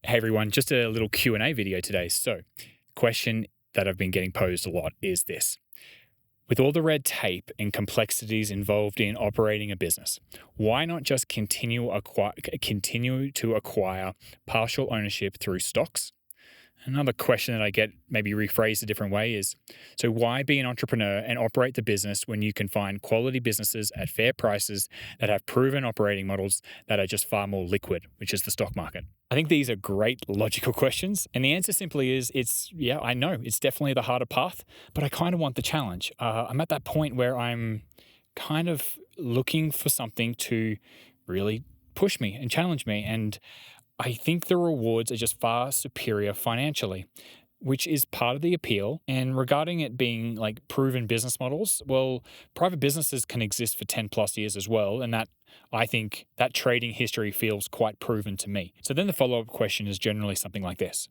Hey everyone, just a little Q&A video today. So, question that I've been getting posed a lot is this. With all the red tape and complexities involved in operating a business, why not just continue to acquire partial ownership through stocks? Another question that I get, maybe rephrased a different way, is so why be an entrepreneur and operate the business when you can find quality businesses at fair prices that have proven operating models that are just far more liquid, which is the stock market? I think these are great logical questions. And the answer simply is I know it's definitely the harder path, but I kind of want the challenge. I'm at that point where I'm kind of looking for something to really push me and challenge me. And I think the rewards are just far superior financially, which is part of the appeal. And regarding it being like proven business models, well, private businesses can exist for 10 plus years as well. And that, I think that trading history feels quite proven to me. So then the follow-up question is generally something like this.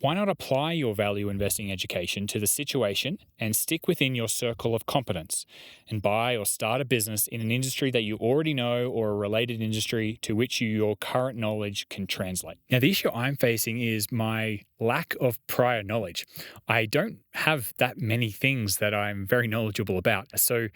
Why not apply your value investing education to the situation and stick within your circle of competence and buy or start a business in an industry that you already know or a related industry to which your current knowledge can translate? Now, the issue I'm facing is my lack of prior knowledge. I don't have that many things that I'm very knowledgeable about. So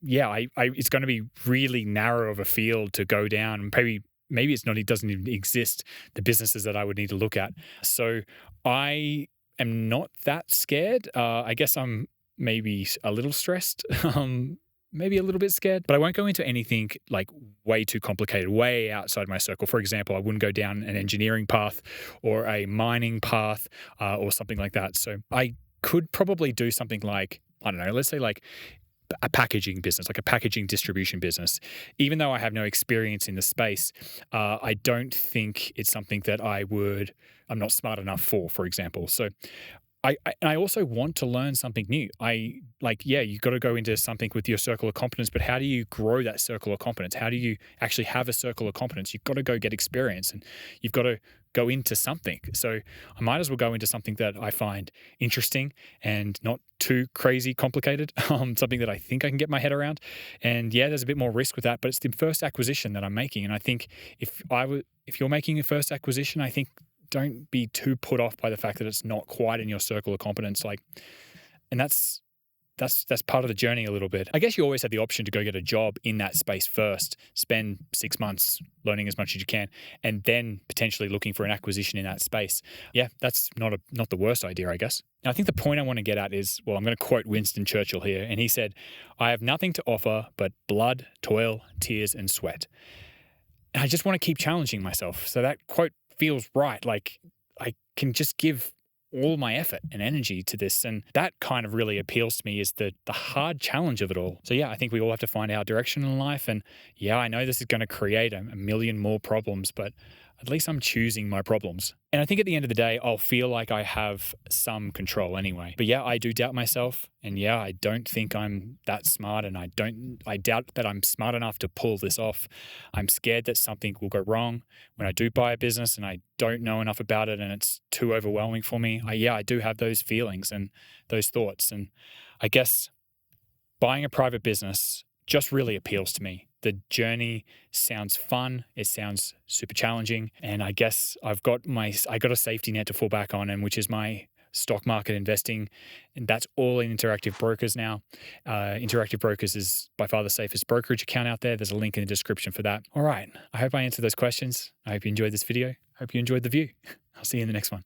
yeah, it's going to be really narrow of a field to go down, and maybe it doesn't even exist, the businesses that I would need to look at. So I am not that scared. I guess I'm maybe a little stressed, maybe a little bit scared, but I won't go into anything like way too complicated, way outside my circle. For example, I wouldn't go down an engineering path or a mining path or something like that. So I could probably do something like, I don't know, let's say like a packaging business, like a packaging distribution business. Even though I have no experience in the space, I don't think it's something that I'm not smart enough for example. So I also want to learn something new. You've got to go into something with your circle of competence, but how do you grow that circle of competence? How do you actually have a circle of competence? You've got to go get experience and you've got to go into something. So I might as well go into something that I find interesting and not too crazy complicated, something that I think I can get my head around. And yeah, there's a bit more risk with that, but it's the first acquisition that I'm making. And I think if you're making a first acquisition, I think don't be too put off by the fact that it's not quite in your circle of competence. And that's part of the journey a little bit. I guess you always have the option to go get a job in that space first, spend 6 months learning as much as you can, and then potentially looking for an acquisition in that space. Yeah, that's not the worst idea, I guess. Now, I think the point I want to get at is, well, I'm going to quote Winston Churchill here, and he said, "I have nothing to offer but blood, toil, tears, and sweat." And I just want to keep challenging myself. So that quote feels right. Like I can just give all my effort and energy to this. And that kind of really appeals to me, is the hard challenge of it all. So yeah, I think we all have to find our direction in life. And yeah, I know this is going to create a million more problems, but at least I'm choosing my problems. And I think at the end of the day, I'll feel like I have some control anyway. But yeah, I do doubt myself. And yeah, I don't think I'm that smart. And I doubt that I'm smart enough to pull this off. I'm scared that something will go wrong when I do buy a business and I don't know enough about it and it's too overwhelming for me. I do have those feelings and those thoughts. And I guess buying a private business just really appeals to me. The journey sounds fun. It sounds super challenging. And I guess I got a safety net to fall back on, and which is my stock market investing. And that's all in Interactive Brokers now. Interactive Brokers is by far the safest brokerage account out there. There's a link in the description for that. All right. I hope I answered those questions. I hope you enjoyed this video. I hope you enjoyed the view. I'll see you in the next one.